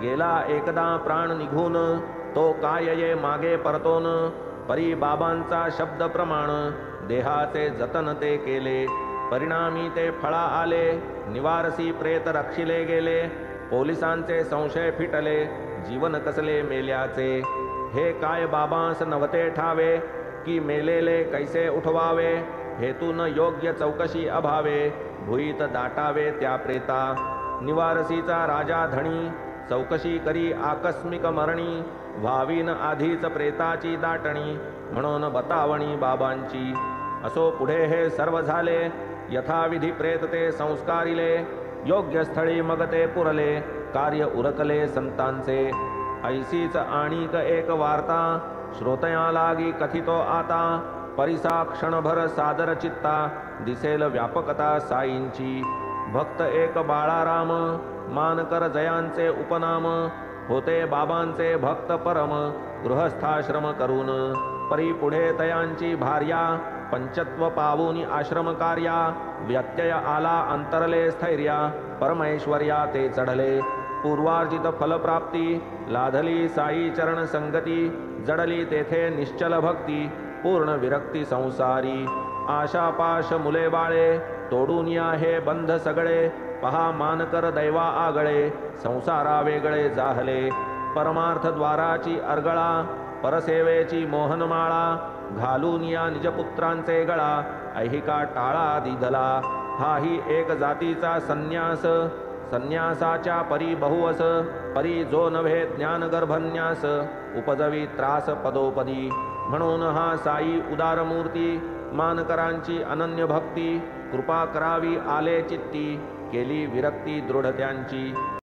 गेला एकदा प्राण निघून, तो काय ये मागे परतोन, परी बाबांचा शब्द प्रमाण, देहाचे जतन ते केले, परिणामी ते फळा आले, निवारसी प्रेत रक्षिले गेले, पोलिसांचे संशय फिटले, जीवन कसले मेल्याचे, हे काय बाबांस नव्हते ठावे, की मेलेले कैसे उठवावे, हेतून योग्य चौकशी अभावे, भुईत दाटावे त्या प्रेता, निवारसीचा राजा धणी, चौकशी करी आकस्मिक मरणी, व्हावीन आधीच प्रेताची दाटणी, म्हणून बतावणी बाबांची, असो पुढे हे सर्व झाले, यथाविधी प्रेत ते संस्कारिले, योग्य स्थळी मग ते पुरले, कार्य उरकले संतांचे, ऐसीच आणिक एक वार्ता, श्रोतया लागी कथितो आता, परिसा क्षणभर सादर चित्ता, दिसेल व्यापकता साईंची, भक्त एक बाळाराम, मानकर जयांचे उपनाम, होते बाबांचे भक्त परम, गृहस्थाश्रम करून, परी पुढे तयांची भार्या, पंचत्व पावूनी आश्रम कार्या, व्यत्यय आला अंतरले स्थैर्या, परमेश्वर्या ते चढले, पूर्वार्जित फलप्राप्ती, लाधली साई चरण संगती, जडली तेथे निश्चल भक्ती, पूर्ण विरक्ती संसारी, आशापाश मुले बाळे, तोडून या हे बंध सगळे, पहा मानकर दैवा आगळे, संसारा वेगळे जाहले, परमार्थ द्वाराची अर्गळा, परसेवेची मोहनमाळा, घालून या निजपुत्रांचे गळा, ऐहिका टाळा दिधला, हाही एक जातीचा संन्यास, संन्यासाच्या परी बहुवस, परी जो नव्हे ज्ञानगर्भन्यास, उपजवी त्रास पदोपदी, म्हणून हा साई उदारमूर्ती, मानकरांची अनन्य भक्ती, कृपा करावी आले चित्ती, केली विरक्ती दृढ त्यांची,